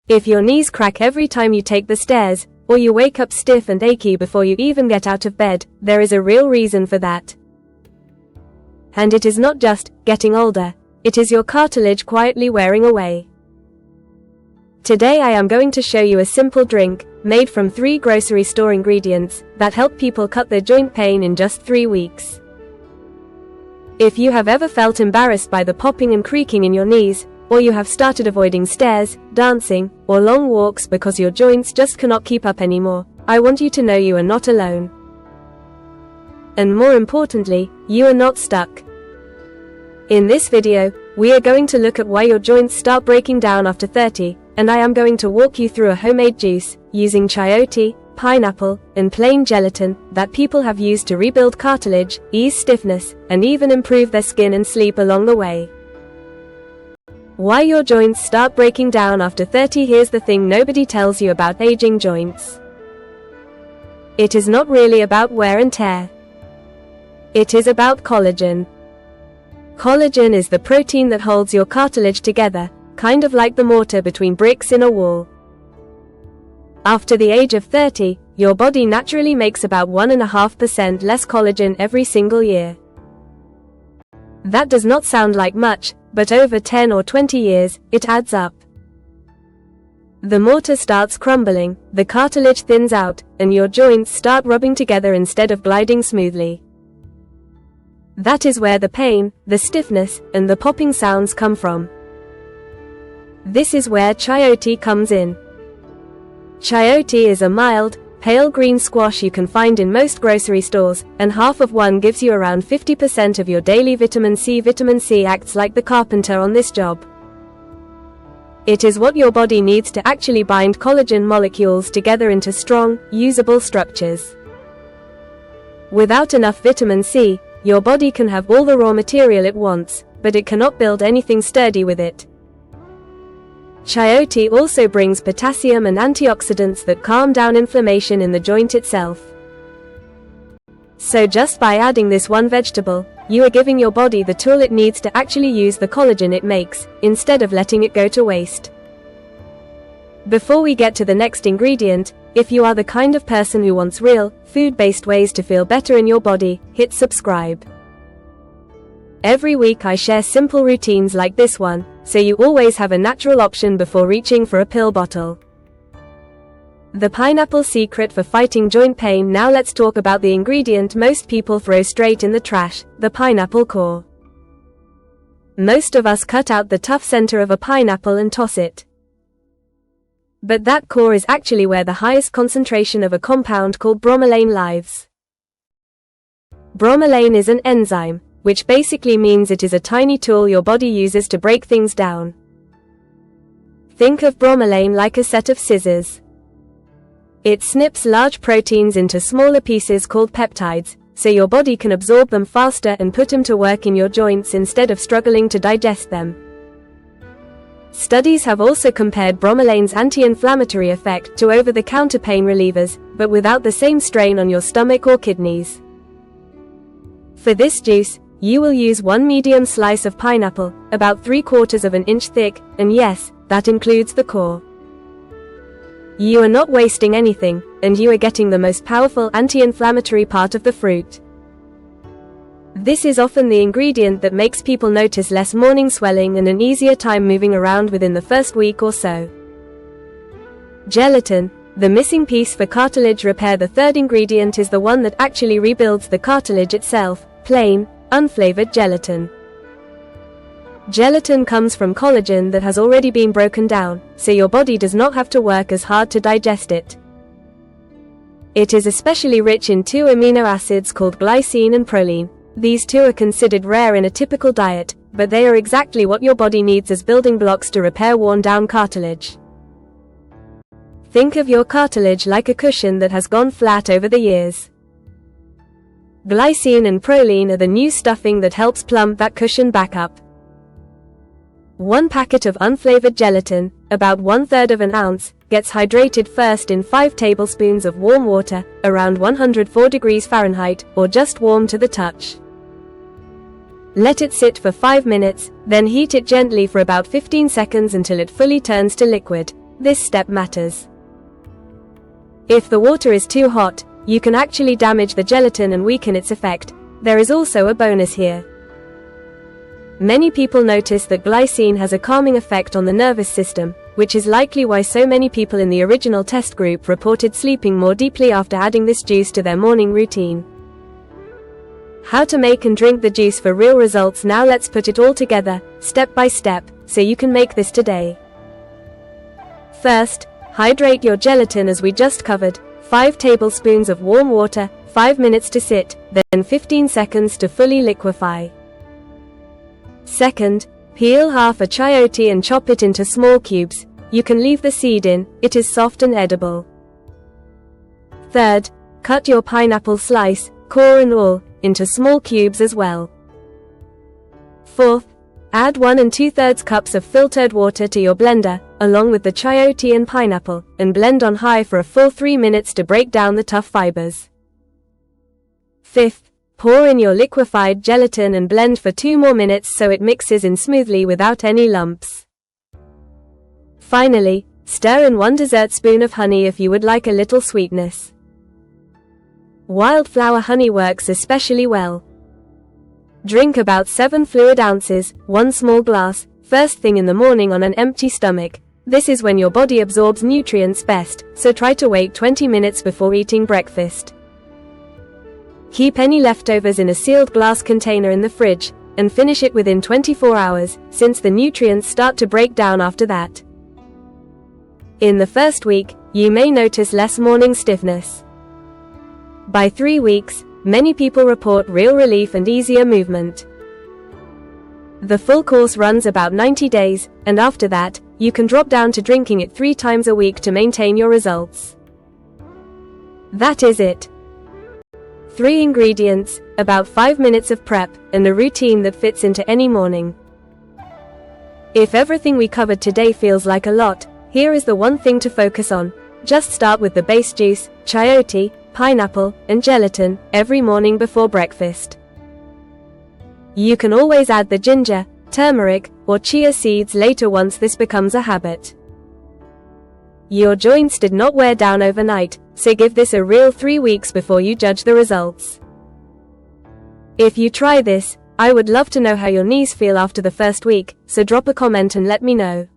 If your knees crack every time you take the stairs, or you wake up stiff and achy before you even get out of bed, there is a real reason for that. And it is not just getting older, it is your cartilage quietly wearing away. Today I am going to show you a simple drink, made from 3 grocery store ingredients, that help people cut their joint pain in just 3 weeks. If you have ever felt embarrassed by the popping and creaking in your knees, or you have started avoiding stairs, dancing, or long walks because your joints just cannot keep up anymore, I want you to know you are not alone. And more importantly, you are not stuck. In this video, we are going to look at why your joints start breaking down after 30, and I am going to walk you through a homemade juice, using chayote, pineapple, and plain gelatin, that people have used to rebuild cartilage, ease stiffness, and even improve their skin and sleep along the way. Why your joints start breaking down after 30. Here's the thing nobody tells you about aging joints. It is not really about wear and tear. It is about collagen. Collagen is the protein that holds your cartilage together, kind of like the mortar between bricks in a wall. After the age of 30, your body naturally makes about 1.5% less collagen every single year. That does not sound like much, but over 10 or 20 years, it adds up. The mortar starts crumbling, the cartilage thins out, and your joints start rubbing together instead of gliding smoothly. That is where the pain, the stiffness, and the popping sounds come from. This is where chayote comes in. Chayote is a mild, pale green squash you can find in most grocery stores, and half of one gives you around 50% of your daily vitamin C. Vitamin C acts like the carpenter on this job. It is what your body needs to actually bind collagen molecules together into strong, usable structures. Without enough vitamin C, your body can have all the raw material it wants, but it cannot build anything sturdy with it. Chayote also brings potassium and antioxidants that calm down inflammation in the joint itself. So just by adding this one vegetable, you are giving your body the tool it needs to actually use the collagen it makes, instead of letting it go to waste. Before we get to the next ingredient, if you are the kind of person who wants real, food-based ways to feel better in your body, hit subscribe. Every week I share simple routines like this one, so you always have a natural option before reaching for a pill bottle. The pineapple secret for fighting joint pain. Now let's talk about the ingredient most people throw straight in the trash, the pineapple core. Most of us cut out the tough center of a pineapple and toss it. But that core is actually where the highest concentration of a compound called bromelain lives. Bromelain is an enzyme, which basically means it is a tiny tool your body uses to break things down. Think of bromelain like a set of scissors. It snips large proteins into smaller pieces called peptides, so your body can absorb them faster and put them to work in your joints instead of struggling to digest them. Studies have also compared bromelain's anti-inflammatory effect to over-the-counter pain relievers, but without the same strain on your stomach or kidneys. For this juice, you will use 1 medium slice of pineapple, about 3/4 of an inch thick, and yes, that includes the core. You are not wasting anything, and you are getting the most powerful anti-inflammatory part of the fruit. This is often the ingredient that makes people notice less morning swelling and an easier time moving around within the first week or so. Gelatin, the missing piece for cartilage repair. The third ingredient is the one that actually rebuilds the cartilage itself, plain, unflavored gelatin. Gelatin comes from collagen that has already been broken down, so your body does not have to work as hard to digest it. It is especially rich in 2 amino acids called glycine and proline. These 2 are considered rare in a typical diet, but they are exactly what your body needs as building blocks to repair worn-down cartilage. Think of your cartilage like a cushion that has gone flat over the years. Glycine and proline are the new stuffing that helps plump that cushion back up. 1 packet of unflavored gelatin, about 1/3 of an ounce, gets hydrated first in 5 tablespoons of warm water, around 104 degrees Fahrenheit, or just warm to the touch. Let it sit for 5 minutes, then heat it gently for about 15 seconds until it fully turns to liquid. this step matters. If the water is too hot, you can actually damage the gelatin and weaken its effect. There is also a bonus here. Many people notice that glycine has a calming effect on the nervous system, which is likely why so many people in the original test group reported sleeping more deeply after adding this juice to their morning routine. How to make and drink the juice for real results. Now let's put it all together, step by step, so you can make this today. First, hydrate your gelatin as we just covered. 5 tablespoons of warm water, 5 minutes to sit, then 15 seconds to fully liquefy. Second, peel half a chayote and chop it into small cubes. You can leave the seed in, it is soft and edible. Third, cut your pineapple slice, core and all, into small cubes as well. Fourth, add 1 2/3 cups of filtered water to your blender, along with the chayote and pineapple, and blend on high for a full 3 minutes to break down the tough fibers. Fifth, pour in your liquefied gelatin and blend for 2 more minutes so it mixes in smoothly without any lumps. Finally, stir in 1 dessertspoon of honey if you would like a little sweetness. Wildflower honey works especially well. Drink about 7 fluid ounces, 1 small glass, first thing in the morning on an empty stomach. This is when your body absorbs nutrients best, so try to wait 20 minutes before eating breakfast. Keep any leftovers in a sealed glass container in the fridge, and finish it within 24 hours, since the nutrients start to break down after that. In the first week, you may notice less morning stiffness. By 3 weeks, many people report real relief and easier movement. The full course runs about 90 days, and after that, you can drop down to drinking it 3 times a week to maintain your results. That is it. 3 ingredients, about 5 minutes of prep, and a routine that fits into any morning. If everything we covered today feels like a lot, here is the one thing to focus on. Just start with the base juice, chayote, pineapple, and gelatin, every morning before breakfast. You can always add the ginger, turmeric, or chia seeds later once this becomes a habit. Your joints did not wear down overnight, so give this a real 3 weeks before you judge the results. If you try this, I would love to know how your knees feel after the first week, so drop a comment and let me know.